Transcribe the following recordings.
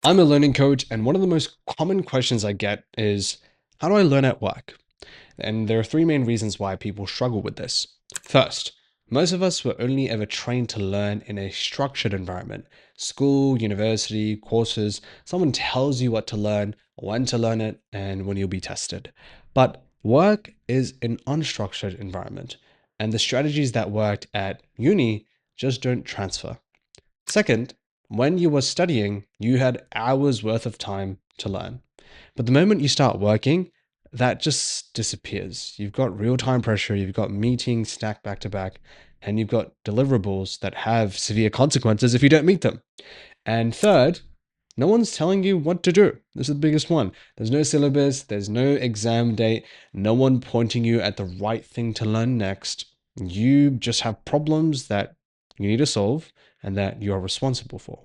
I'm a learning coach, and one of the most common questions I get is, how do I learn at work? And there are three main reasons why people struggle with this. First, most of us were only ever trained to learn in a structured environment: school, university, courses. Someone tells you what to learn, when to learn it, and when you'll be tested. But work is an unstructured environment, and the strategies that worked at uni just don't transfer. Second, when you were studying, you had hours worth of time to learn. But the moment you start working, that just disappears. You've got real time pressure, you've got meetings stacked back to back, and you've got deliverables that have severe consequences if you don't meet them. And third, no one's telling you what to do. This is the biggest one. There's no syllabus, there's no exam date, no one pointing you at the right thing to learn next. You just have problems that you need to solve and that you are responsible for.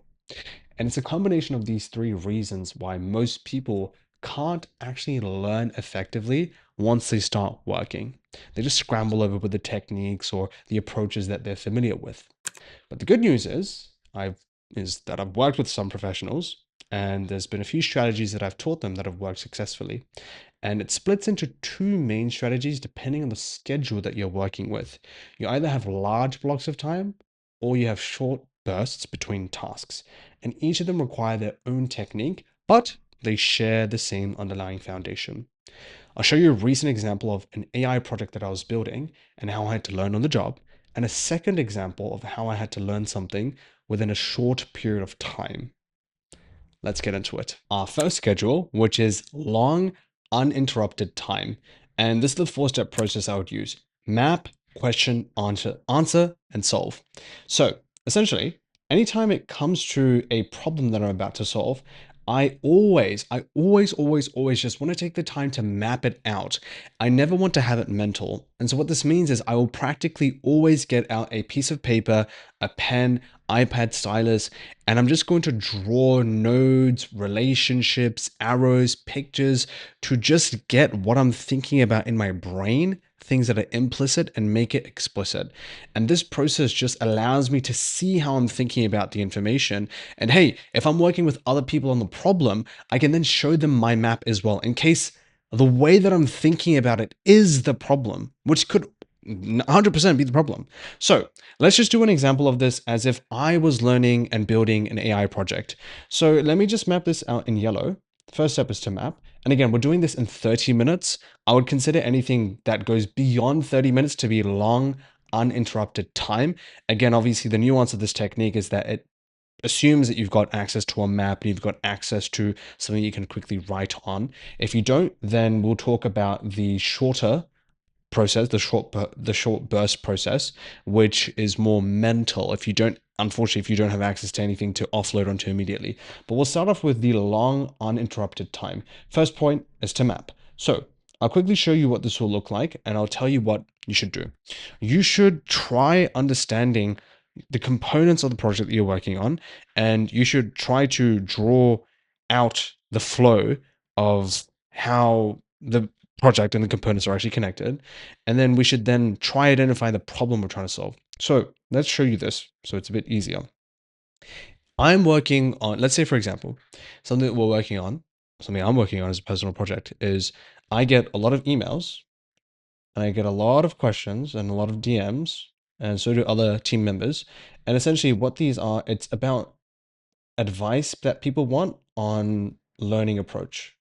And it's a combination of these three reasons why most people can't actually learn effectively once they start working. They just scramble over with the techniques or the approaches that they're familiar with. But the good news is that I've worked with some professionals, and there's been a few strategies that I've taught them that have worked successfully. And it splits into two main strategies depending on the schedule that you're working with. You either have large blocks of time or you have short bursts between tasks. And each of them require their own technique, but they share the same underlying foundation. I'll show you a recent example of an AI project that I was building and how I had to learn on the job, and a second example of how I had to learn something within a short period of time. Let's get into it. Our first schedule, which is long, uninterrupted time. And this is the four-step process I would use: map, question, answer, and solve. So essentially, anytime it comes to a problem that I'm about to solve, I always just want to take the time to map it out. I never want to have it mental. And so what this means is I will practically always get out a piece of paper, a pen, iPad stylus, and I'm just going to draw nodes, relationships, arrows, pictures to just get what I'm thinking about in my brain, things that are implicit, and make it explicit. And this process just allows me to see how I'm thinking about the information. And hey, if I'm working with other people on the problem, I can then show them my map as well, in case the way that I'm thinking about it is the problem, which could 100% be the problem. So let's just do an example of this as if I was learning and building an AI project. So let me just map this out in yellow. The first step is to map. And again, we're doing this in 30 minutes. I would consider anything that goes beyond 30 minutes to be long, uninterrupted time. Again, obviously, the nuance of this technique is that it assumes that you've got access to a map and you've got access to something you can quickly write on. If you don't, then we'll talk about the shorter process, the short burst process, which is more mental. If you don't, unfortunately, if you don't have access to anything to offload onto immediately. But we'll start off with the long uninterrupted time. First point is to map. So I'll quickly show you what this will look like, and I'll tell you what you should do. You should try understanding the components of the project that you're working on, and you should try to draw out the flow of how the project and the components are actually connected. And then we should then try identify the problem we're trying to solve. So let's show you this so it's a bit easier. I'm working on, let's say, for example, something that we're working on, something I'm working on as a personal project is I get a lot of emails and I get a lot of questions and a lot of DMs, and so do other team members. And essentially, what these are, it's about advice that people want on learning approach.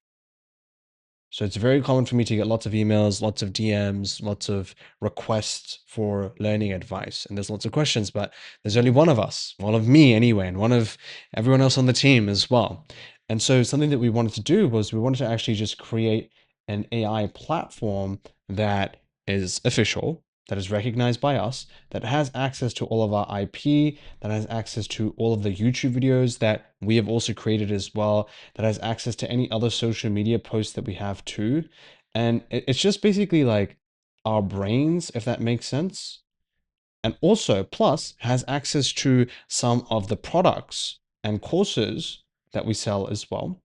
So it's very common for me to get lots of emails, lots of DMs, lots of requests for learning advice. And there's lots of questions, but there's only one of us, one of me anyway, and one of everyone else on the team as well. And so something that we wanted to do was we wanted to actually just create an AI platform that is official, that is recognized by us, that has access to all of our IP, that has access to all of the YouTube videos that we have also created as well, that has access to any other social media posts that we have too. And it's just basically like our brains, if that makes sense. And also, plus, has access to some of the products and courses that we sell as well.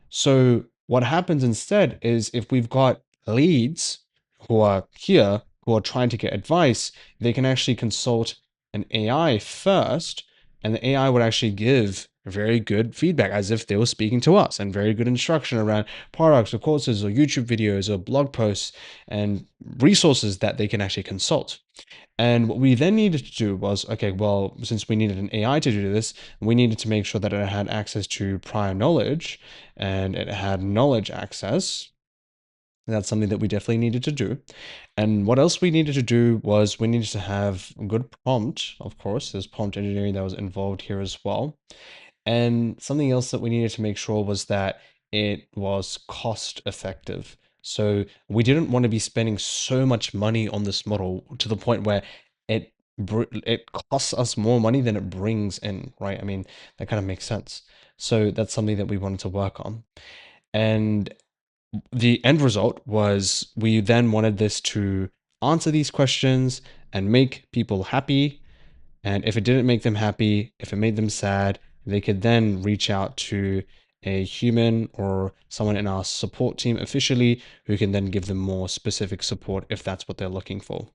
So what happens instead is if we've got leads who are here, who are trying to get advice, they can actually consult an AI first, and the AI would actually give very good feedback as if they were speaking to us, and very good instruction around products or courses or YouTube videos or blog posts and resources that they can actually consult. And what we then needed to do was, okay, well, since we needed an AI to do this, we needed to make sure that it had access to prior knowledge and it had knowledge access. That's something that we definitely needed to do. And what else we needed to do was we needed to have a good prompt. Of course, there's prompt engineering that was involved here as well. And something else that we needed to make sure was that it was cost effective. So we didn't want to be spending so much money on this model to the point where it it costs us more money than it brings in, right? I mean, that kind of makes sense. So that's something that we wanted to work on. And the end result was we then wanted this to answer these questions and make people happy. And if it didn't make them happy, if it made them sad, they could then reach out to a human or someone in our support team officially who can then give them more specific support if that's what they're looking for.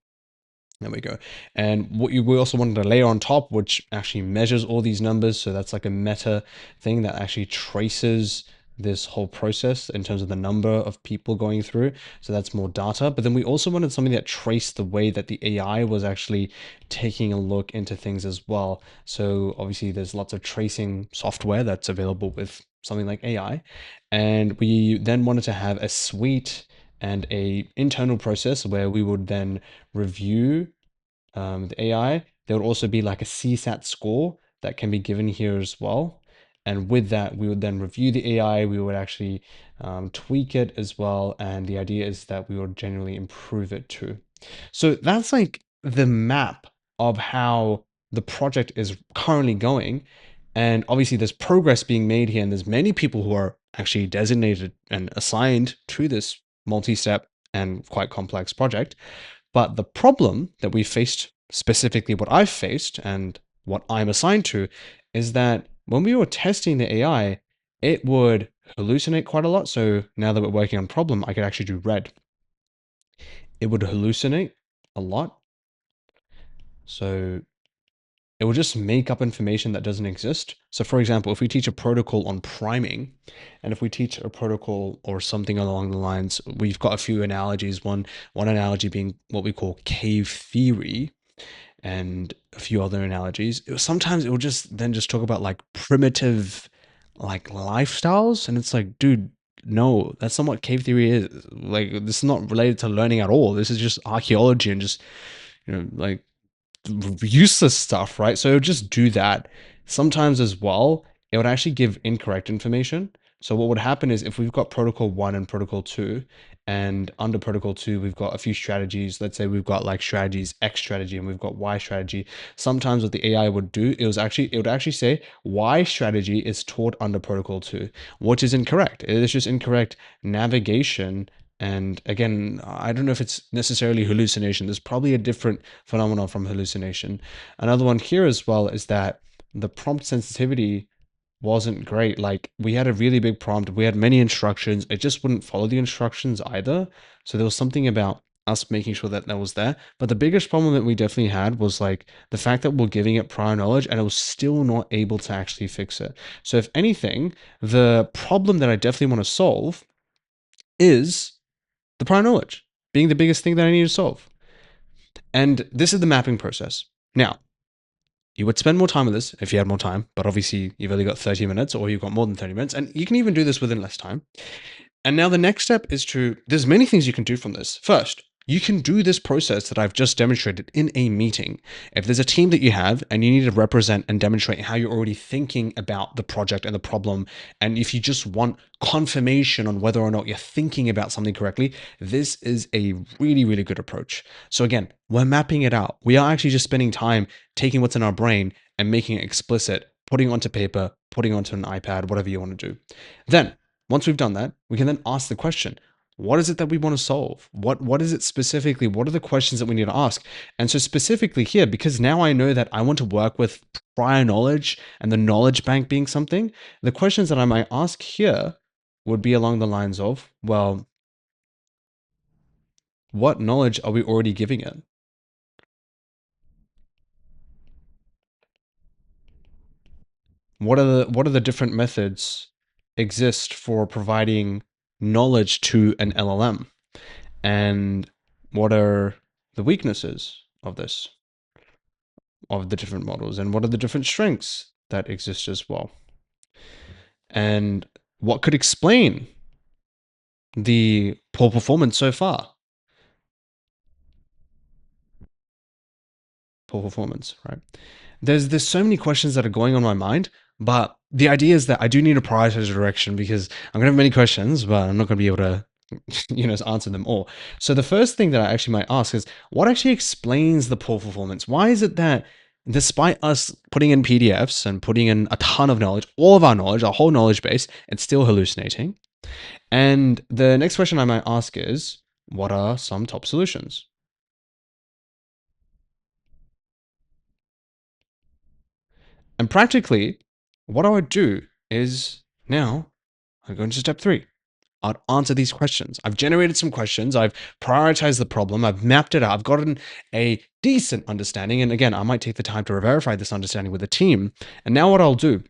There we go. And what we also wanted to layer on top, which actually measures all these numbers. So that's like a meta thing that actually traces this whole process in terms of the number of people going through. So that's more data. But then we also wanted something that traced the way that the AI was actually taking a look into things as well. So obviously there's lots of tracing software that's available with something like AI. And we then wanted to have a suite and a internal process where we would then review the AI. There would also be like a CSAT score that can be given here as well. And with that, we would then review the AI. We would actually tweak it as well. And the idea is that we would generally improve it too. So that's like the map of how the project is currently going. And obviously, there's progress being made here, and there's many people who are actually designated and assigned to this multi step and quite complex project. But the problem that we faced, specifically what I've faced and what I'm assigned to, is that when we were testing the AI, it would hallucinate quite a lot. So now that we're working on problem, I could actually do red. It would hallucinate a lot. So it will just make up information that doesn't exist. So for example, if we teach a protocol on priming, and if we teach a protocol or something along the lines, we've got a few analogies. One analogy being what we call cave theory, and a few other analogies. Sometimes it will just then just talk about like primitive like lifestyles, and it's like, dude, no, that's not what cave theory is. Like, this is not related to learning at all. This is just archaeology and just, like useless stuff, right? So it would just do that. Sometimes as well, it would actually give incorrect information. So what would happen is if we've got protocol 1 and protocol 2, and under protocol 2 we've got a few strategies. Let's say we've got like strategies X strategy and we've got Y strategy. Sometimes what the AI would do, it would actually say Y strategy is taught under protocol 2, which is incorrect. It is just incorrect navigation. And again, I don't know if it's necessarily hallucination. There's probably a different phenomenon from hallucination. Another one here as well is that the prompt sensitivity wasn't great. Like, we had a really big prompt, we had many instructions, it just wouldn't follow the instructions either. So there was something about us making sure that that was there. But the biggest problem that we definitely had was like the fact that we're giving it prior knowledge and it was still not able to actually fix it. So if anything, the problem that I definitely want to solve is the prior knowledge being the biggest thing that I need to solve. And this is the mapping process. Now, you would spend more time with this if you had more time, but obviously you've only got 30 minutes or you've got more than 30 minutes, and you can even do this within less time. And now the next step is there's many things you can do from this. First, you can do this process that I've just demonstrated in a meeting. If there's a team that you have and you need to represent and demonstrate how you're already thinking about the project and the problem, and if you just want confirmation on whether or not you're thinking about something correctly, this is a really, really good approach. So again, we're mapping it out. We are actually just spending time taking what's in our brain and making it explicit, putting it onto paper, putting it onto an iPad, whatever you want to do. Then once we've done that, we can then ask the question, what is it that we want to solve? What is it specifically? What are the questions that we need to ask? And so specifically here, because now I know that I want to work with prior knowledge and the knowledge bank being something, the questions that I might ask here would be along the lines of, well, what knowledge are we already giving it? what are the different methods exist for providing knowledge to an LLM, and what are the weaknesses of the different models, and what are the different strengths that exist as well, and what could explain the poor performance so far. Poor performance, right? There's so many questions that are going on in my mind, but the idea is that I do need to prioritize the direction because I'm gonna have many questions, but I'm not gonna be able to answer them all. So the first thing that I actually might ask is what actually explains the poor performance? Why is it that despite us putting in PDFs and putting in a ton of knowledge, all of our knowledge, our whole knowledge base, it's still hallucinating? And the next question I might ask is, what are some top solutions? And practically, what I would do is now I go into step three. I'd answer these questions. I've generated some questions. I've prioritized the problem. I've mapped it out. I've gotten a decent understanding. And again, I might take the time to verify this understanding with the team. And now what I'll do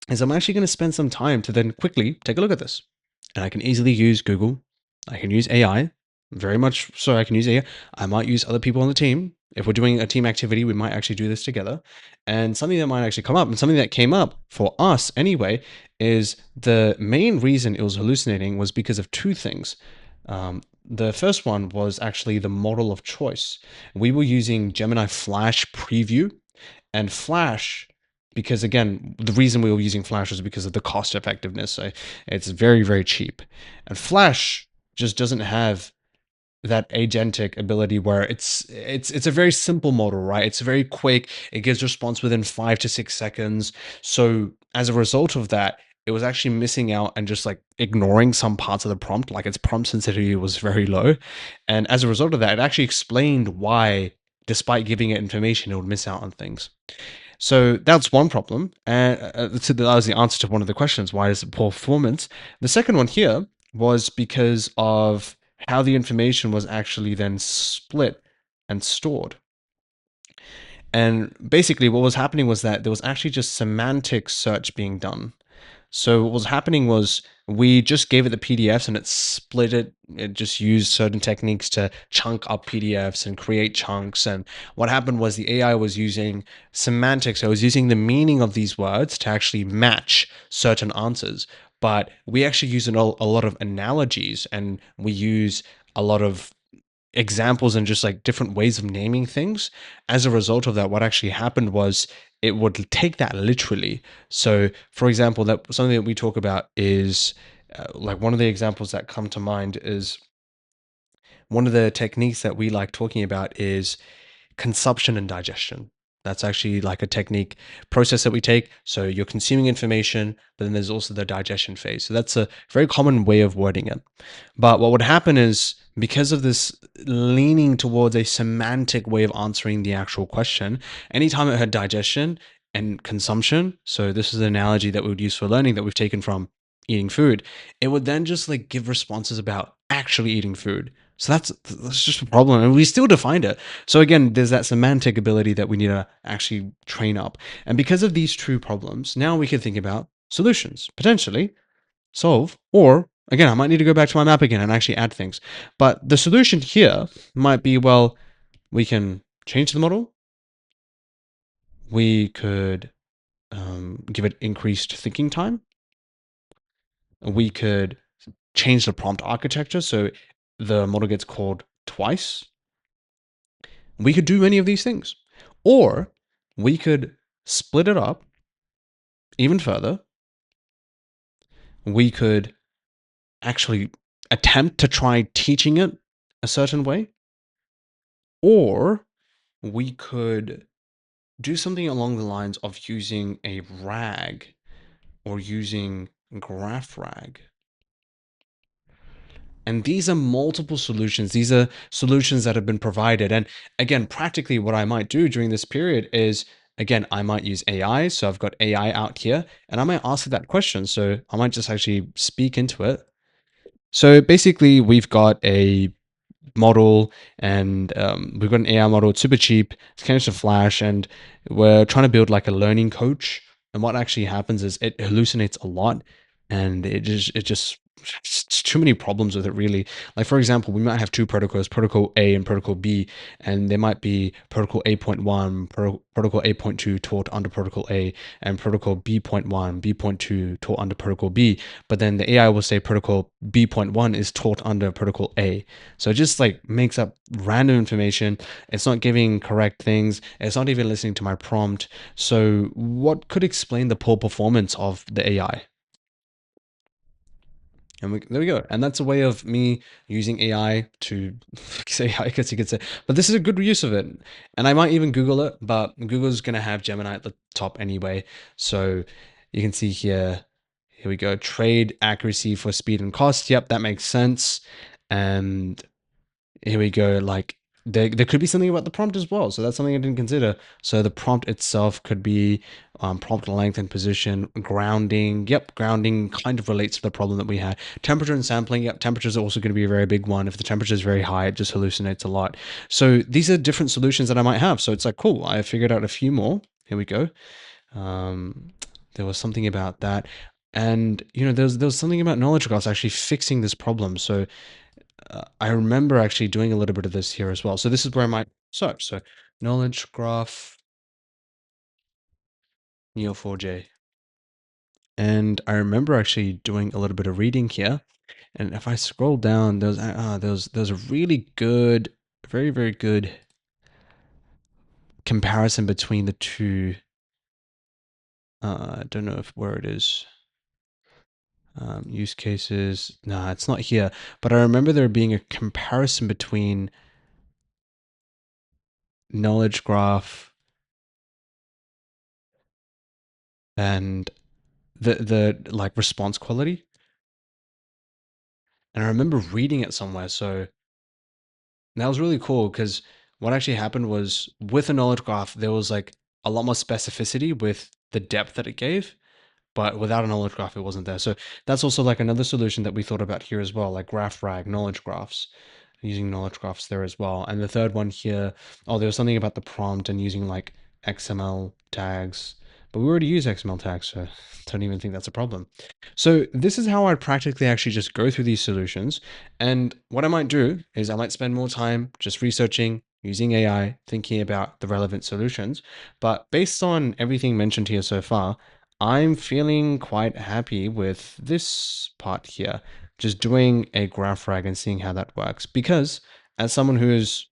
is I'm actually going to spend some time to then quickly take a look at this. And I can easily use Google. I can use AI, very much so. I can use AI. I might use other people on the team. If we're doing a team activity, we might actually do this together. And something that might actually come up, and something that came up for us anyway, is the main reason it was hallucinating was because of two things. The first one was actually the model of choice. We were using Gemini Flash Preview, and Flash, because again, the reason we were using Flash was because of the cost effectiveness. So it's very, very cheap. And Flash just doesn't have that agentic ability where it's a very simple model, right? It's very quick. It gives response within 5 to 6 seconds. So as a result of that, it was actually missing out and just like ignoring some parts of the prompt, like its prompt sensitivity was very low. And as a result of that, it actually explained why, despite giving it information, it would miss out on things. So that's one problem. And so that was the answer to one of the questions. Why is it poor performance? The second one here was because of how the information was actually then split and stored. And basically, what was happening was that there was actually just semantic search being done. So what was happening was we just gave it the PDFs and it split it. It just used certain techniques to chunk up PDFs and create chunks. And what happened was the AI was using semantics. So it was using the meaning of these words to actually match certain answers. But we actually use a lot of analogies, and we use a lot of examples and just like different ways of naming things. As a result of that, what actually happened was it would take that literally. So, for example, that something that we talk about is like one of the examples that come to mind is one of the techniques that we like talking about is consumption and digestion. That's actually like a technique process that we take. So you're consuming information, but then there's also the digestion phase. So that's a very common way of wording it. But what would happen is because of this leaning towards a semantic way of answering the actual question, anytime it had digestion and consumption, so this is an analogy that we would use for learning that we've taken from eating food, it would then just like give responses about actually eating food. So that's just a problem, and we still defined it. So again, there's that semantic ability that we need to actually train up. And because of these two problems, now we can think about solutions, potentially solve, or again, I might need to go back to my map again and actually add things. But the solution here might be, well, we can change the model. We could give it increased thinking time. We could change the prompt architecture so the model gets called twice. We could do any of these things. Or we could split it up even further. We could actually attempt to try teaching it a certain way. Or we could do something along the lines of using a RAG or using graph RAG. And these are multiple solutions. These are solutions that have been provided. And again, practically what I might do during this period is, again, I might use AI. So I've got AI out here and I might ask it that question. So I might just actually speak into it. So basically we've got a model and we've got an AI model. It's super cheap. It's connected to Flash and we're trying to build like a learning coach And what actually happens is it hallucinates a lot, and it just it's too many problems with it, really. Like, for example, we might have two protocols, protocol A and protocol B, and there might be protocol A.1, protocol A.2 taught under protocol A, and protocol B.1, B.2 taught under protocol B. But then the AI will say protocol B.1 is taught under protocol A. So it just like makes up random information. It's not giving correct things. It's not even listening to my prompt. So, what could explain the poor performance of the AI? And there we go. And that's a way of me using AI to say, I guess you could say, but this is a good use of it. And I might even Google it, but Google's going to have Gemini at the top anyway. So you can see here, here we go. Trade accuracy for speed and cost. Yep, that makes sense. And here we go. Like, there could be something about the prompt as well. So that's something I didn't consider. So the prompt itself could be prompt length and position, grounding. Yep, grounding kind of relates to the problem that we had. Temperature and sampling. Yep, temperature is also going to be a very big one. If the temperature is very high, it just hallucinates a lot. So these are different solutions that I might have. So it's like, cool, I figured out a few more. Here we go. Um, there was something about that. And, there was something about knowledge graphs actually fixing this problem. So I remember actually doing a little bit of this here as well. So this is where I might search. So knowledge graph Neo4j. And I remember actually doing a little bit of reading here. And if I scroll down, there's a really good, very, very good comparison between the two. I don't know if where it is. Use cases. Nah, it's not here. But I remember there being a comparison between knowledge graph and the like response quality. And I remember reading it somewhere. So that was really cool because what actually happened was with a knowledge graph, there was like a lot more specificity with the depth that it gave. But without a knowledge graph, it wasn't there. So that's also like another solution that we thought about here as well, like graph rag, knowledge graphs, using knowledge graphs there as well. And the third one here, oh, there was something about the prompt and using like XML tags, but we already use XML tags, so don't even think that's a problem. So this is how I'd practically actually just go through these solutions. And what I might do is I might spend more time just researching, using AI, thinking about the relevant solutions. But based on everything mentioned here so far, I'm feeling quite happy with this part here, just doing a graph rag and seeing how that works. Because as someone who is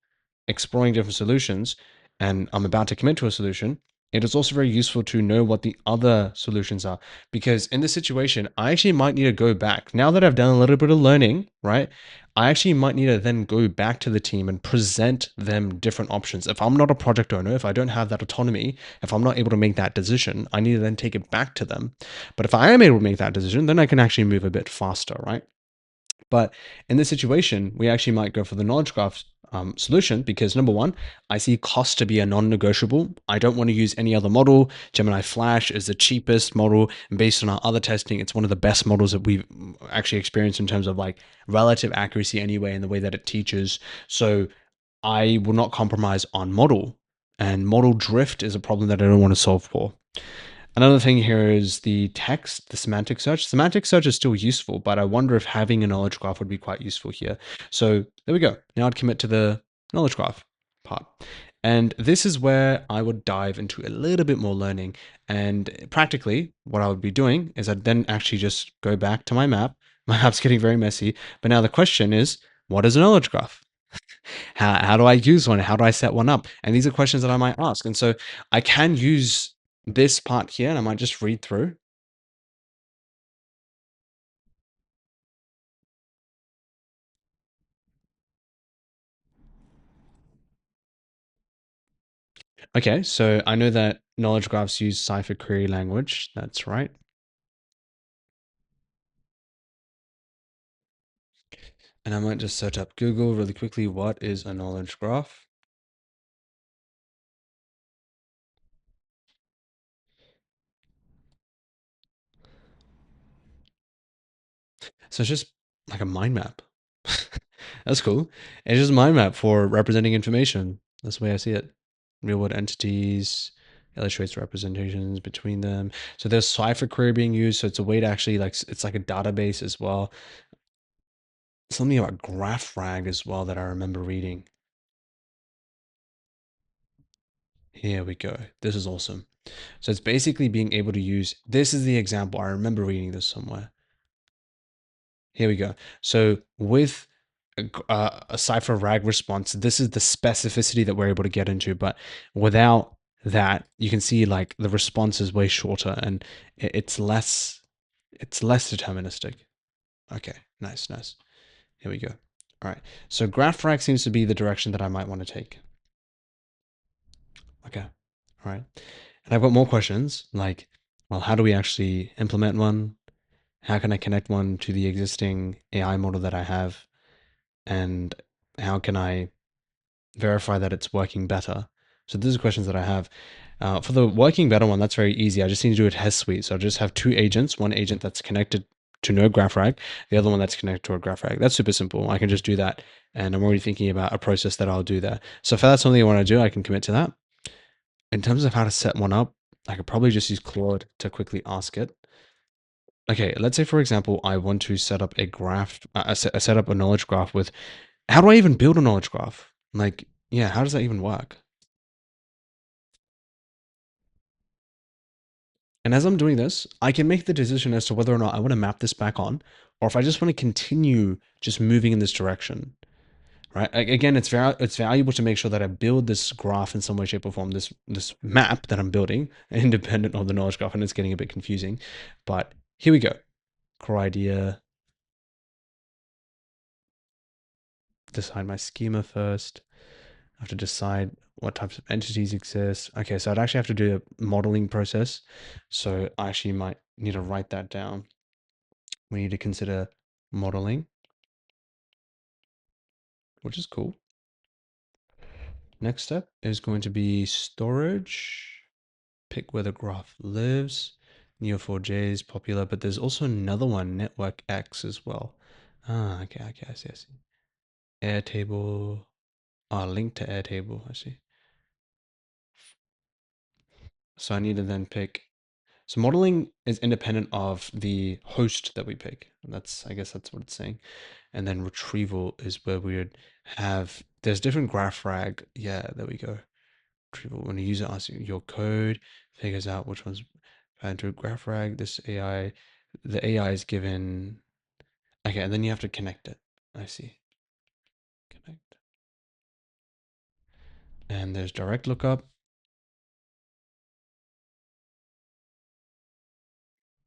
exploring different solutions and I'm about to commit to a solution, it is also very useful to know what the other solutions are. Because in this situation, I actually might need to go back. Now that I've done a little bit of learning, right? I actually might need to then go back to the team and present them different options. If I'm not a project owner, if I don't have that autonomy, if I'm not able to make that decision, I need to then take it back to them. But if I am able to make that decision, then I can actually move a bit faster, right? But in this situation, we actually might go for the knowledge graph solution because number one, I see cost to be a non-negotiable. I don't want to use any other model. Gemini Flash is the cheapest model, and based on our other testing, it's one of the best models that we've actually experienced in terms of like relative accuracy anyway, and the way that it teaches. So I will not compromise on model, and model drift is a problem that I don't want to solve for. Another thing here is the text, the semantic search. Semantic search is still useful, but I wonder if having a knowledge graph would be quite useful here. So there we go. Now I'd commit to the knowledge graph part. And this is where I would dive into a little bit more learning. And practically, what I would be doing is I'd then actually just go back to my map. My map's getting very messy. But now the question is, what is a knowledge graph? How do I use one? How do I set one up? And these are questions that I might ask. And so I can use this part here, and I might just read through. Okay, so I know that knowledge graphs use Cipher query language. That's right. And I might just search up Google really quickly. What is a knowledge graph? So it's just like a mind map. That's cool. It's just a mind map for representing information. That's the way I see it. Real world entities. illustrates representations between them. So there's cipher query being used. So it's a way to actually like, it's like a database as well. Something about graph rag as well that I remember reading. Here we go. This is awesome. So it's basically being able to use, this is the example. I remember reading this somewhere. Here we go. So with a cipher rag response, this is the specificity that we're able to get into. But without that, you can see like the response is way shorter and it's less deterministic. Okay, nice, nice. Here we go. All right. So graph rag seems to be the direction that I might want to take. Okay. All right. And I've got more questions like, well, how do we actually implement one? How can I connect one to the existing AI model that I have? And how can I verify that it's working better? So these are questions that I have. For the working better one, that's very easy. I just need to do a test suite. So I just have two agents, one agent that's connected to no graph rag, the other one that's connected to a graph rag. That's super simple. I can just do that. And I'm already thinking about a process that I'll do there. So if that's something I want to do, I can commit to that. In terms of how to set one up, I could probably just use Claude to quickly ask it. Okay, let's say for example, I want to set up a graph, set up a knowledge graph with, how do I even build a knowledge graph? Like, yeah, how does that even work? And as I'm doing this, I can make the decision as to whether or not I want to map this back on, or if I just want to continue just moving in this direction, right? Again, it's valuable to make sure that I build this graph in some way, shape, or form. This map that I'm building, independent of the knowledge graph, and it's getting a bit confusing. But here we go. Core idea. Decide my schema first. I have to decide what types of entities exist. Okay, so I'd actually have to do a modeling process. So I actually might need to write that down. We need to consider modeling, which is cool. Next step is going to be storage. Pick where the graph lives. Neo4j is popular, but there's also another one, Network X as well. Ah, okay, I see, I see. Airtable. Ah, link to Airtable, I see. So I need to then pick. So modeling is independent of the host that we pick. And I guess that's what it's saying. And then retrieval is where we would have, there's different graph rag. Yeah, there we go. Retrieval, when a user asks you your code, figures out which one's into graph rag, this AI, the AI is given, okay, and then you have to connect it. I see. Connect. And there's direct lookup.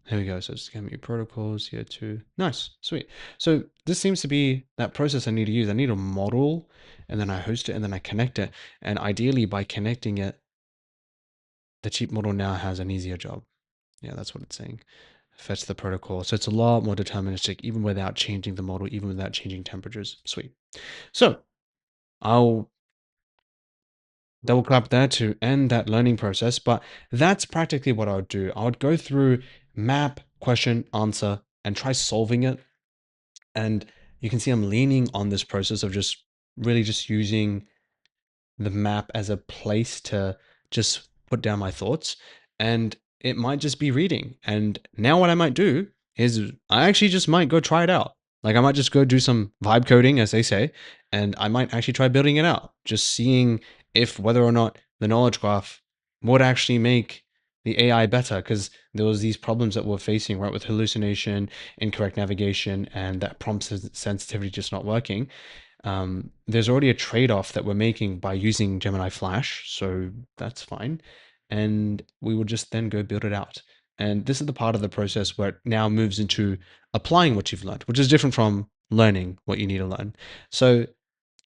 Here we go. So it's giving me protocols here too. Nice, sweet. So this seems to be that process I need to use. I need a model and then I host it and then I connect it. And ideally by connecting it, the cheap model now has an easier job. Yeah, that's what it's saying. Fetch the protocol. So it's a lot more deterministic, even without changing the model, even without changing temperatures. Sweet. So I'll double clap there to end that learning process. But that's practically what I would do. I would go through map, question, answer, and try solving it. And you can see I'm leaning on this process of just really just using the map as a place to just put down my thoughts. And it might just be reading. And now what I might do is I actually just might go try it out. Like I might just go do some vibe coding, as they say, and I might actually try building it out, just seeing if whether or not the knowledge graph would actually make the AI better. Because there was these problems that we're facing, right, with hallucination, incorrect navigation, and that prompt sensitivity just not working. There's already a trade-off that we're making by using Gemini Flash, so that's fine. And we will just then go build it out. And this is the part of the process where it now moves into applying what you've learned, which is different from learning what you need to learn. So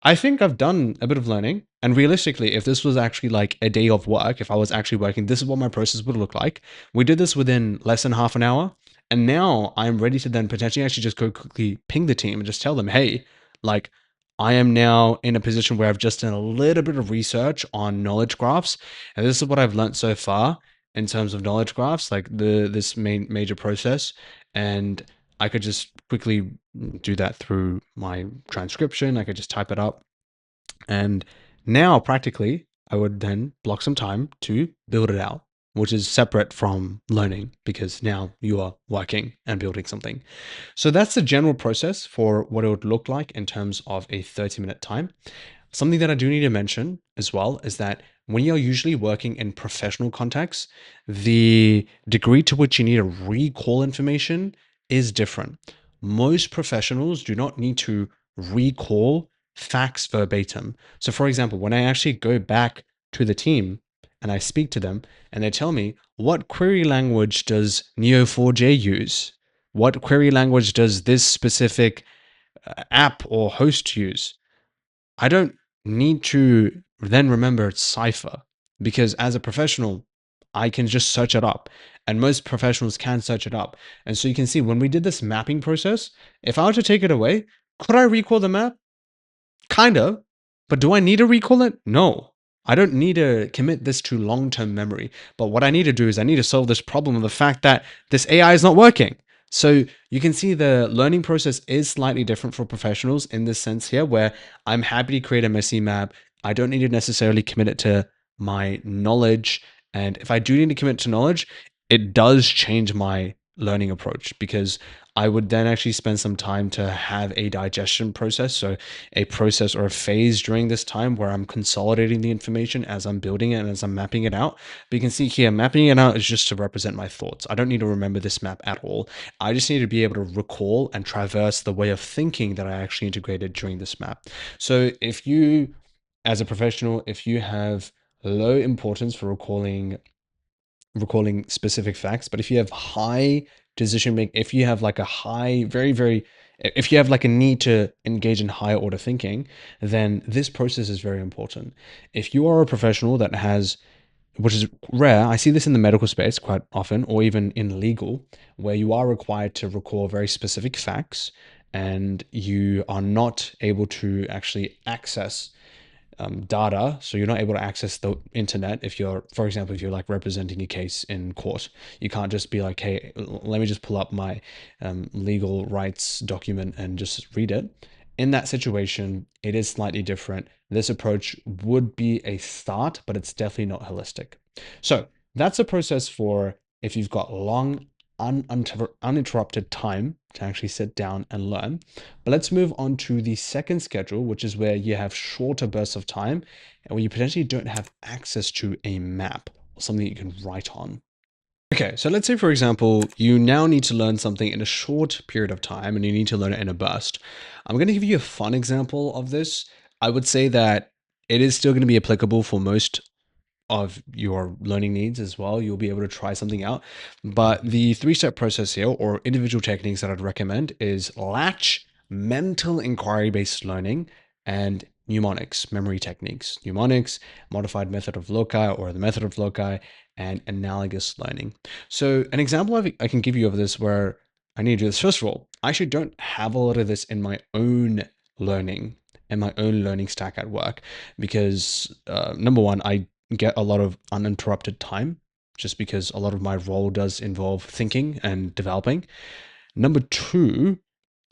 I think I've done a bit of learning. And realistically, if this was actually like a day of work, if I was actually working, this is what my process would look like. We did this within less than half an hour. And now I'm ready to then potentially actually just go quickly ping the team and just tell them, hey, like I am now in a position where I've just done a little bit of research on knowledge graphs. And this is what I've learned so far in terms of knowledge graphs, like this main major process. And I could just quickly do that through my transcription. I could just type it up. And now practically I would then block some time to build it out, which is separate from learning because now you are working and building something. So that's the general process for what it would look like in terms of a 30-minute time. Something that I do need to mention as well is that when you're usually working in professional contexts, the degree to which you need to recall information is different. Most professionals do not need to recall facts verbatim. So, for example, when I actually go back to the team and I speak to them and they tell me, what query language does Neo4j use? What query language does this specific app or host use? I don't need to then remember Cypher because as a professional, I can just search it up and most professionals can search it up. And so you can see when we did this mapping process, if I were to take it away, could I recall the map? Kind of. But do I need to recall it? No. I don't need to commit this to long term memory. But what I need to do is I need to solve this problem of the fact that this AI is not working. So you can see the learning process is slightly different for professionals in this sense here, where I'm happy to create a messy map. I don't need to necessarily commit it to my knowledge. And if I do need to commit to knowledge, it does change my learning approach because I would then actually spend some time to have a digestion process. So a process or a phase during this time where I'm consolidating the information as I'm building it and as I'm mapping it out. But you can see here, mapping it out is just to represent my thoughts. I don't need to remember this map at all. I just need to be able to recall and traverse the way of thinking that I actually integrated during this map. So if you, as a professional, if you have low importance for recalling specific facts, but if you have high decision making, if you have like a high, if you have like a need to engage in higher order thinking, then this process is very important. If you are a professional that has, which is rare, I see this in the medical space quite often, or even in legal, where you are required to recall very specific facts and you are not able to actually access data, so you're not able to access the internet. If you're, for example, if you're like representing a case in court, you can't just be like, hey, let me just pull up my legal rights document and just read it. In that situation, it is slightly different. This approach would be a start, but it's definitely not holistic. So that's a process for if you've got long uninterrupted time to actually sit down and learn. But let's move on to the second schedule, which is where you have shorter bursts of time and where you potentially don't have access to a map or something you can write on. Okay, so let's say, for example, you now need to learn something in a short period of time and you need to learn it in a burst. I'm going to give you a fun example of this. I would say that it is still going to be applicable for most of your learning needs as well. You'll be able to try something out. But the three-step process here, or individual techniques that I'd recommend, is latch, mental inquiry-based learning, and mnemonics, memory techniques. Mnemonics, modified method of loci or the method of loci, and analogous learning. So an example I can give you of this where I need to do this. First of all, I actually don't have a lot of this in my own learning and my own learning stack at work because number one, I get a lot of uninterrupted time just because a lot of my role does involve thinking and developing. Number two,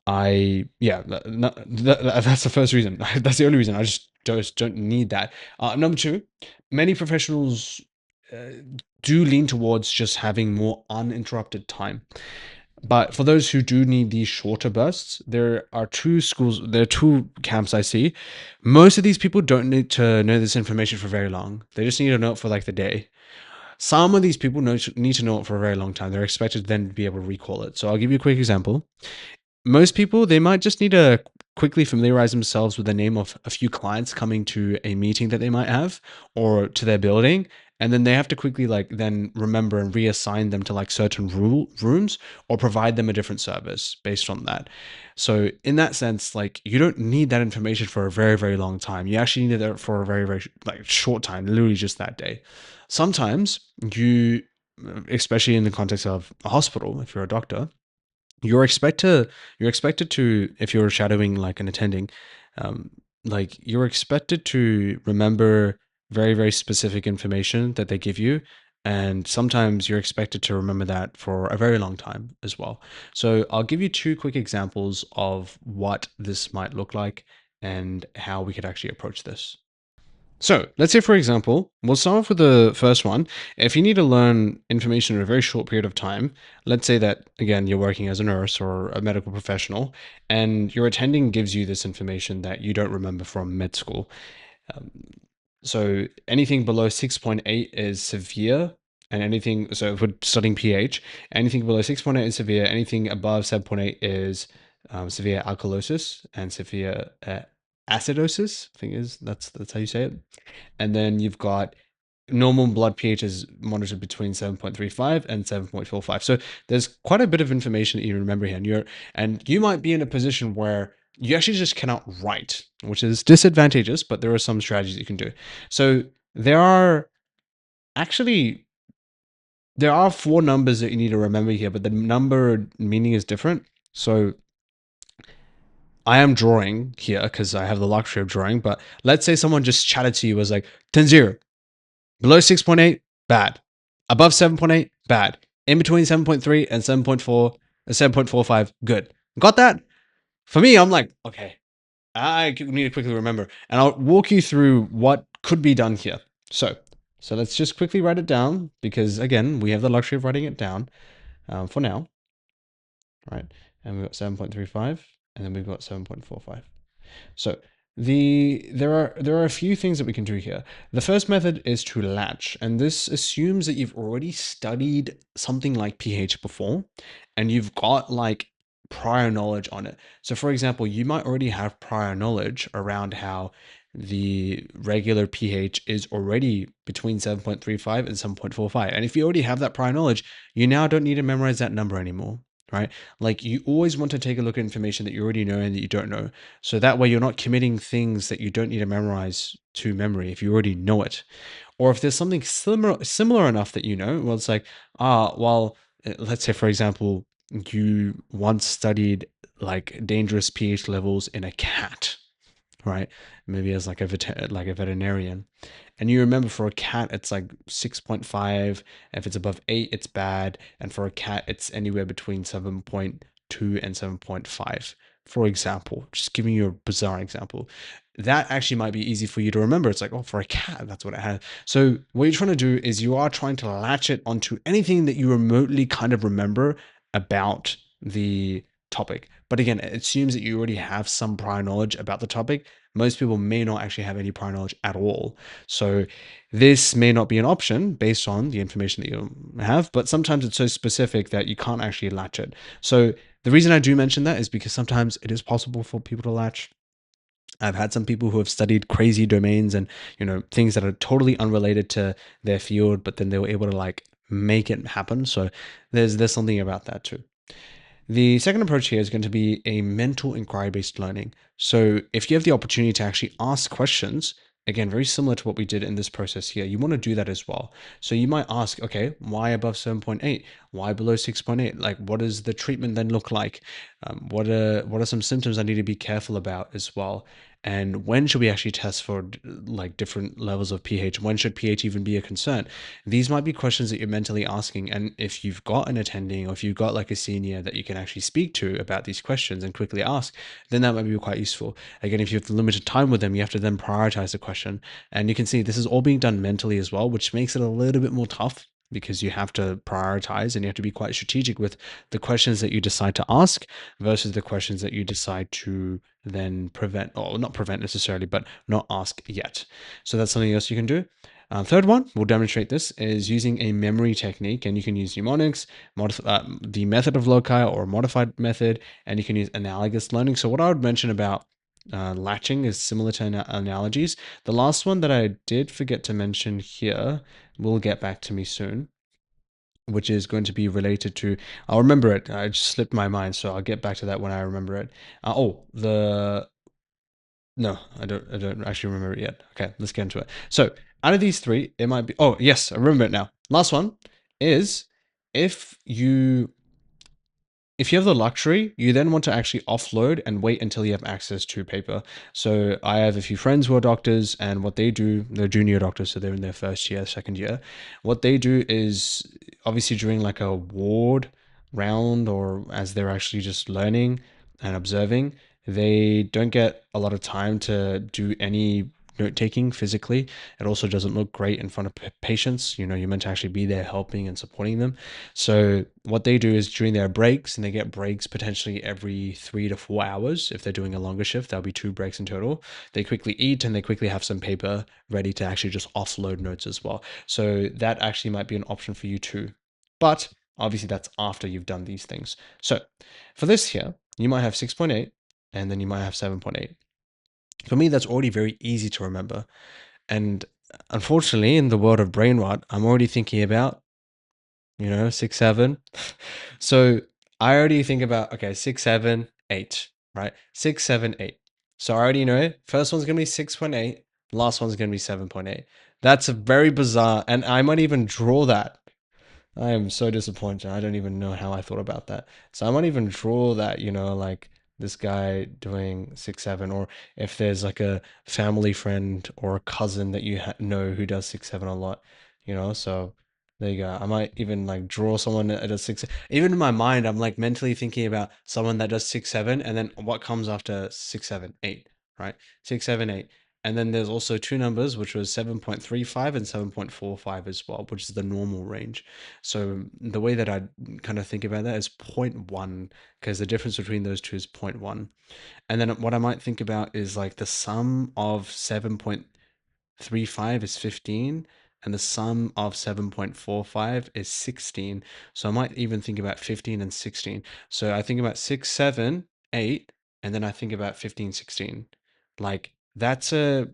that's the first reason. That's the only reason. I just don't need that. Number two, many professionals do lean towards just having more uninterrupted time. But for those who do need these shorter bursts, there are two camps I see. Most of these people don't need to know this information for very long. They just need to know it for like the day. Some of these people need to know it for a very long time. They're expected then to be able to recall it. So I'll give you a quick example. Most people, they might just need to quickly familiarize themselves with the name of a few clients coming to a meeting that they might have or to their building. And then they have to quickly like then remember and reassign them to like certain rooms or provide them a different service based on that. So in that sense, like you don't need that information for a very, very long time. You actually need it for a very, very like short time, literally just that day. Sometimes you, especially in the context of a hospital, if you're a doctor, you're expected to, if you're shadowing like an attending, um, like you're expected to remember very, very specific information that they give you. And sometimes you're expected to remember that for a very long time as well. So I'll give you two quick examples of what this might look like and how we could actually approach this. So let's say, for example, we'll start off with the first one. If you need to learn information in a very short period of time, let's say that, again, you're working as a nurse or a medical professional, and your attending gives you this information that you don't remember from med school. Um, so anything below 6.8 is severe, and anything, so if we're studying pH, anything below 6.8 is severe, anything above 7.8 is severe alkalosis and severe acidosis, I think is that's how you say it. And then you've got normal blood pH is monitored between 7.35 and 7.45. So there's quite a bit of information that you remember here. And you might be in a position where you actually just cannot write, which is disadvantageous, but there are some strategies you can do. So there are actually there are four numbers that you need to remember here, but the number meaning is different. So I am drawing here because I have the luxury of drawing, but let's say someone just chatted to you was like 10-0. Below 6.8, bad. Above 7.8, bad. In between 7.3 and 7.4 and 7.45, good. Got that? For me, I'm like, okay, I need to quickly remember. And I'll walk you through what could be done here. So let's just quickly write it down because, again, we have the luxury of writing it down for now, right? And we've got 7.35 and then we've got 7.45. So there are a few things that we can do here. The first method is to latch, and this assumes that you've already studied something like pH before, and you've got like prior knowledge on it. So for example, you might already have prior knowledge around how the regular pH is already between 7.35 and 7.45. And if you already have that prior knowledge, you now don't need to memorize that number anymore, right? Like you always want to take a look at information that you already know and that you don't know. So that way you're not committing things that you don't need to memorize to memory if you already know it. Or if there's something similar enough that you know, well, it's like, let's say, for example, you once studied like dangerous pH levels in a cat, right? Maybe as like like a veterinarian. And you remember for a cat, it's like 6.5. If it's above 8, it's bad. And for a cat, it's anywhere between 7.2 and 7.5. For example, just giving you a bizarre example. That actually might be easy for you to remember. It's like, oh, for a cat, that's what it has. So what you're trying to do is you are trying to latch it onto anything that you remotely kind of remember about the topic. But again, it assumes that you already have some prior knowledge about the topic. Most people may not actually have any prior knowledge at all. So this may not be an option based on the information that you have, but sometimes it's so specific that you can't actually latch it. So the reason I do mention that is because sometimes it is possible for people to latch. I've had some people who have studied crazy domains and, things that are totally unrelated to their field, but then they were able to like make it happen. So there's something about that too. The second approach here is going to be a mental inquiry based learning. So, if you have the opportunity to actually ask questions, again, very similar to what we did in this process here, you want to do that as well. So, you might ask, okay, why above 7.8? Why below 6.8? Like, what does the treatment then look like? What are some symptoms I need to be careful about as well? And when should we actually test for like different levels of pH? When should pH even be a concern? These might be questions that you're mentally asking. And if you've got an attending or if you've got like a senior that you can actually speak to about these questions and quickly ask, then that might be quite useful. Again, if you have limited time with them, you have to then prioritize the question. And you can see this is all being done mentally as well, which makes it a little bit more tough because you have to prioritize and you have to be quite strategic with the questions that you decide to ask versus the questions that you decide to then prevent, or not prevent necessarily, but not ask yet. So that's something else you can do. Third one, we'll demonstrate this, is using a memory technique, and you can use mnemonics, the method of loci or modified method, and you can use analogous learning. So what I would mention about latching is similar to analogies. The last one that I did forget to mention here will get back to me soon, which is going to be related to, I'll remember it. I just slipped my mind, so I'll get back to that when I remember it. No, I don't actually remember it yet. Okay, let's get into it. So out of these three, it might be, oh yes, I remember it now. Last one is if you if you have the luxury, you then want to actually offload and wait until you have access to paper. So I have a few friends who are doctors, and what they do, they're junior doctors, so they're in their first year, second year. What they do is obviously during like a ward round or as they're actually just learning and observing, they don't get a lot of time to do any note taking physically. It also doesn't look great in front of patients. You know, you're meant to actually be there helping and supporting them. So what they do is during their breaks, and they get breaks potentially every 3 to 4 hours. If they're doing a longer shift, that'll be 2 breaks in total. They quickly eat and they quickly have some paper ready to actually just offload notes as well. So that actually might be an option for you too. But obviously that's after you've done these things. So for this here, you might have 6.8 and then you might have 7.8. For me, that's already very easy to remember. And unfortunately, in the world of brain rot, I'm already thinking about, 6, 7. So I already think about, okay, 6, 7, 8, right? 6, 7, 8. So I already know first one's going to be 6.8, last one's going to be 7.8. That's a very bizarre, and I might even draw that. I am so disappointed. I don't even know how I thought about that. So I might even draw that, like this guy doing 6, 7, or if there's like a family friend or a cousin that you know who does 6, 7 a lot, So there you go. I might even like draw someone that does 6. Even in my mind, I'm like mentally thinking about someone that does 6, 7, and then what comes after 6, 7, 8, right? 6, 7, 8. And then there's also two numbers, which was 7.35 and 7.45 as well, which is the normal range. So the way that I kind of think about that is zero point 0.1, because the difference between those two is zero point 0.1. And then what I might think about is like the sum of 7.35 is 15, and the sum of 7.45 is 16. So I might even think about 15 and 16. So I think about 6, 7, 8, and then I think about 15, 16. Like that's a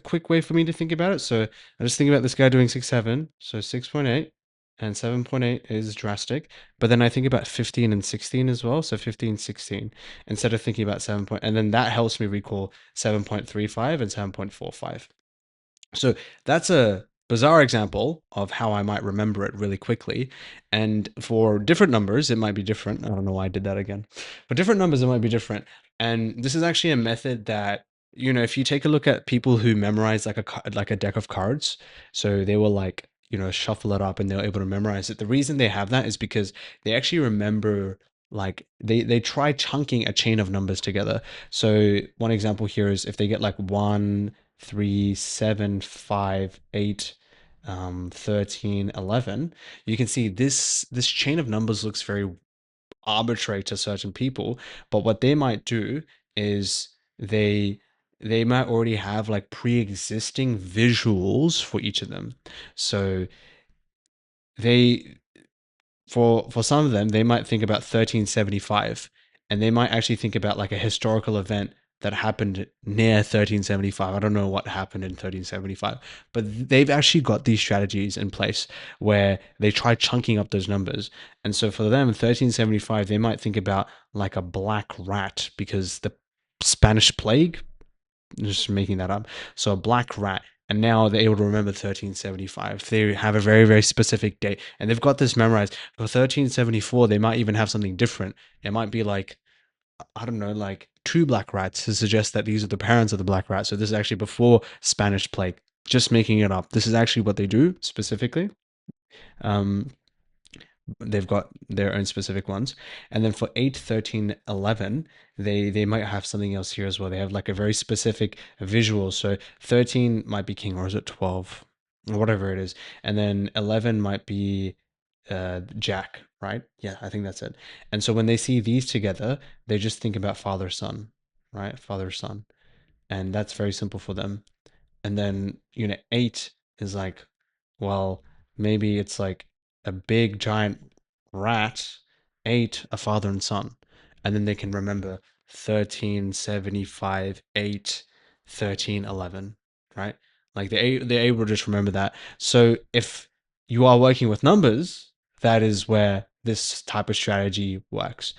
quick way for me to think about it. So I just think about this guy doing 6, 7, so 6.8 and 7.8 is drastic. But then I think about 15 and 16 as well. So 15, 16, instead of thinking about 7 point, and then that helps me recall 7.35 and 7.45. So that's a bizarre example of how I might remember it really quickly. And for different numbers, it might be different. I don't know why I did that again. For different numbers, it might be different. And this is actually a method that, if you take a look at people who memorize like a deck of cards, so they will like, shuffle it up and they're able to memorize it. The reason they have that is because they actually remember, like they try chunking a chain of numbers together. So one example here is if they get like 1, 3, 7, 5, 8, 13, 11, you can see this chain of numbers looks very arbitrary to certain people. But what they might do is they might already have like pre-existing visuals for each of them. So they for some of them, they might think about 1375, and they might actually think about like a historical event that happened near 1375. I don't know what happened in 1375, but they've actually got these strategies in place where they try chunking up those numbers. And so for them, 1375, they might think about like a black rat because the Spanish plague, just making that up. So a black rat. And now they're able to remember 1375. They have a very, very specific date and they've got this memorized. For 1374, they might even have something different. It might be like, I don't know, like two black rats to suggest that these are the parents of the black rat. So this is actually before Spanish plague. Just making it up. This is actually what they do specifically. Um, they've got their own specific ones, and then for 8, 13, 11, they might have something else here as well. They have like a very specific visual. So 13 might be king, or is it 12, or whatever it is, and then 11 might be jack, right? Yeah, I think that's it. And so when they see these together, they just think about father son, right? Father son, and that's very simple for them. And then unit 8 is like, well, maybe it's like a big giant rat ate a father and son. And then they can remember 1375, 8, 13, 11, right? Like they're able to just remember that. So if you are working with numbers, that is where this type of strategy works.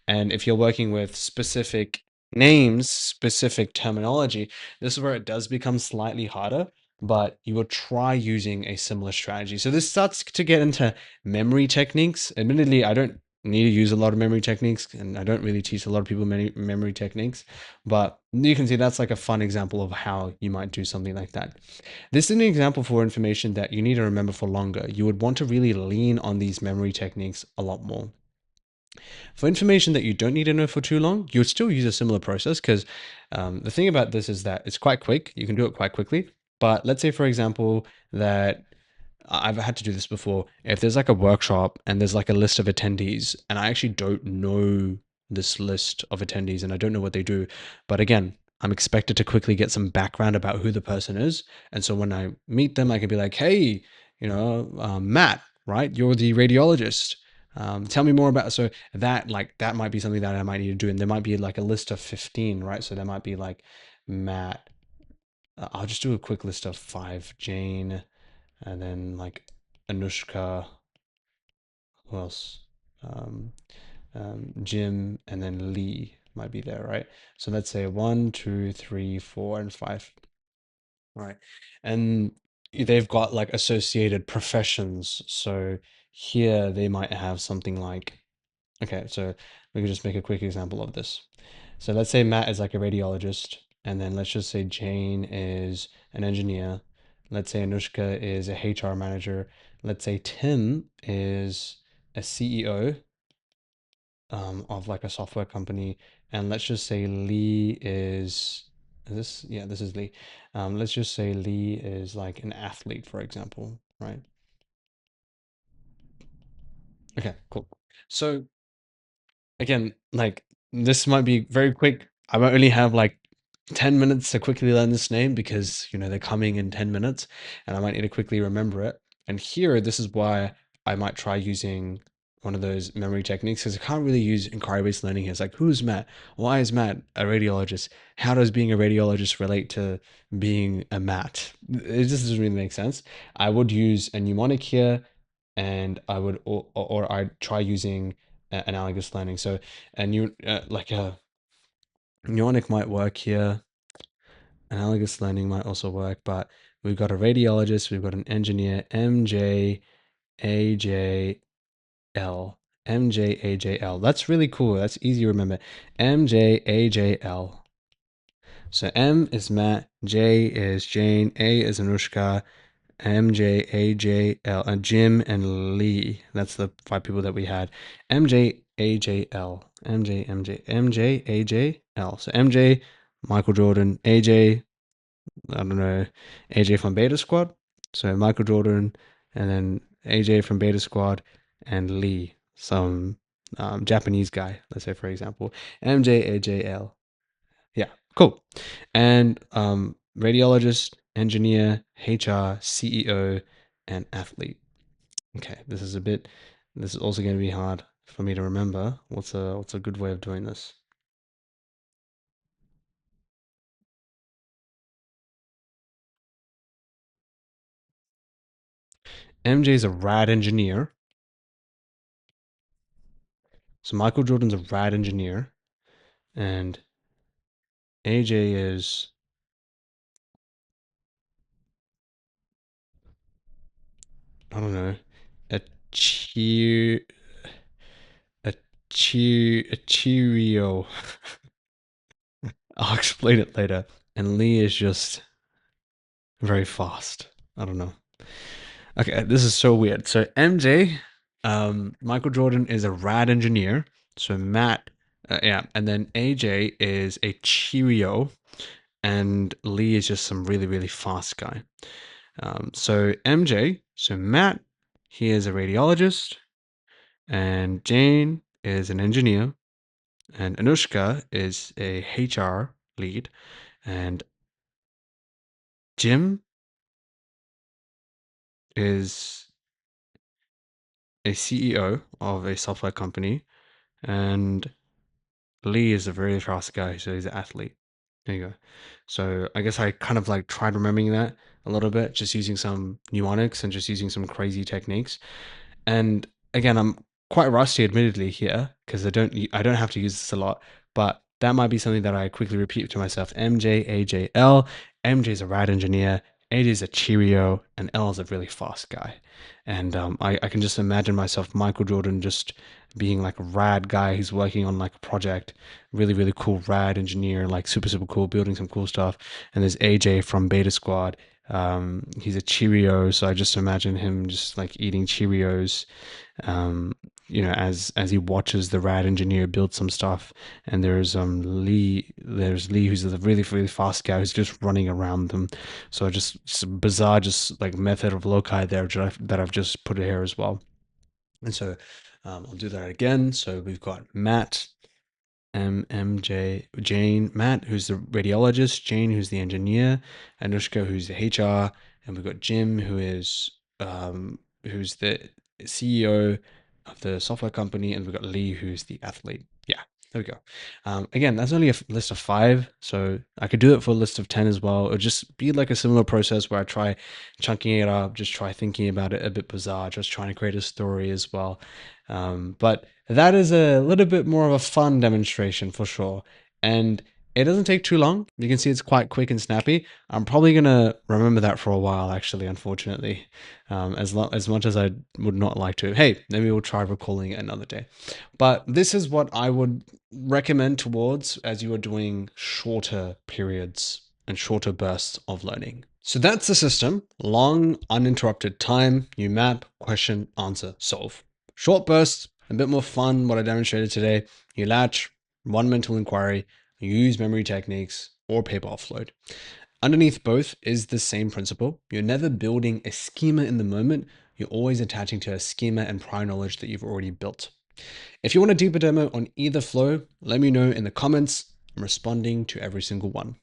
And if you're working with specific names, specific terminology, this is where it does become slightly harder, but you will try using a similar strategy. So this starts to get into memory techniques. Admittedly, I don't need to use a lot of memory techniques, and I don't really teach a lot of people many memory techniques, but you can see that's like a fun example of how you might do something like that. This is an example for information that you need to remember for longer. You would want to really lean on these memory techniques a lot more. For information that you don't need to know for too long, you would still use a similar process because the thing about this is that it's quite quick. You can do it quite quickly. But let's say, for example, that I've had to do this before. If there's like a workshop and there's like a list of attendees, and I actually don't know this list of attendees and I don't know what they do, but again, I'm expected to quickly get some background about who the person is. And so when I meet them, I can be like, hey, Matt, right? You're the radiologist. Tell me more about so that like that might be something that I might need to do, and there might be like a list of 15, right? So there might be like Matt. I'll just do a quick list of five. Jane, and then like Anushka, who else? Um, Jim, and then Lee might be there, right? So let's say one, two, three, four, and five, right? And they've got like associated professions. So here they might have something like, okay, so we can just make a quick example of this. So let's say Matt is like a radiologist, and then let's just say Jane is an engineer. Let's say Anushka is a HR manager. Let's say Tim is a CEO of like a software company, and let's just say Lee is this? Yeah, this is Lee. Let's just say Lee is like an athlete, for example, right? Okay, cool. So again, like this might be very quick. I might only have like 10 minutes to quickly learn this name because, they're coming in 10 minutes and I might need to quickly remember it. And here, this is why I might try using one of those memory techniques because I can't really use inquiry-based learning here. It's like, who's Matt? Why is Matt a radiologist? How does being a radiologist relate to being a Matt? It just doesn't really make sense. I would use a mnemonic here and I would, or I'd try using analogous learning. So a new like a mnemonic might work here. Analogous learning might also work, but we've got a radiologist, we've got an engineer, MJAJL. MJAJL. That's really cool. That's easy to remember. MJAJL. So M is Matt, J is Jane, A is Anushka, MJAJL, and Jim and Lee. That's the five people that we had. MJAJL. MJAJL. So MJ, Michael Jordan, AJ, I don't know, AJ from Beta Squad. So Michael Jordan, and then AJ from Beta Squad, and Lee, some Japanese guy, let's say, for example. MJAJL. Yeah, cool. And radiologist, engineer, HR, CEO, and athlete. Okay, this is also going to be hard for me to remember. What's a good way of doing this? MJ is a rad engineer. So Michael Jordan's a rad engineer. And AJ is, I don't know, a cheer, a a Cheerio. I'll explain it later. And Lee is just very fast. I don't know. Okay, this is so weird. So MJ, Michael Jordan is a rad engineer. So Matt, yeah, and then AJ is a Cheerio, and Lee is just some really really fast guy. So MJ, so Matt, he is a radiologist, and Jane is an engineer, and Anushka is a HR lead, and Jim is a CEO of a software company, and Lee is a very fast guy, so he's an athlete. There you go. So I guess I kind of like tried remembering that a little bit, just using some mnemonics and just using some crazy techniques. And again, I'm quite rusty, admittedly, here because I don't have to use this a lot, but that might be something that I quickly repeat to myself. MJAJL. MJ is a rad engineer. AJ is a Cheerio, and L is a really fast guy. And I can just imagine myself, Michael Jordan, just being like a rad guy who's working on like a project, really, really cool, rad engineer, like super, super cool, building some cool stuff. And there's AJ from Beta Squad. He's a Cheerio, so I just imagine him just like eating Cheerios, um, as he watches the rad engineer build some stuff, and there's Lee who's a really really fast guy who's just running around them. So just a bizarre just like method of loci there that I've just put here as well. And so I'll do that again. So we've got Matt, Jane, Matt, who's the radiologist, Jane, who's the engineer, Anushka, who's the HR, and we've got Jim, who's the CEO of the software company, and we've got Lee, who's the athlete. Yeah, there we go. Again, that's only a list of 5, so I could do it for a list of 10 as well. It would just be like a similar process where I try chunking it up, just try thinking about it a bit bizarre, just trying to create a story as well. But that is a little bit more of a fun demonstration for sure. And it doesn't take too long. You can see it's quite quick and snappy. I'm probably going to remember that for a while, actually, unfortunately, as much as I would not like to. Hey, maybe we'll try recalling it another day. But this is what I would recommend towards as you are doing shorter periods and shorter bursts of learning. So that's the system. Long, uninterrupted time, you map, question, answer, solve. Short bursts, a bit more fun, what I demonstrated today. You latch, one mental inquiry, you use memory techniques, or paper offload. Underneath both is the same principle. You're never building a schema in the moment. You're always attaching to a schema and prior knowledge that you've already built. If you want a deeper demo on either flow, let me know in the comments. I'm responding to every single one.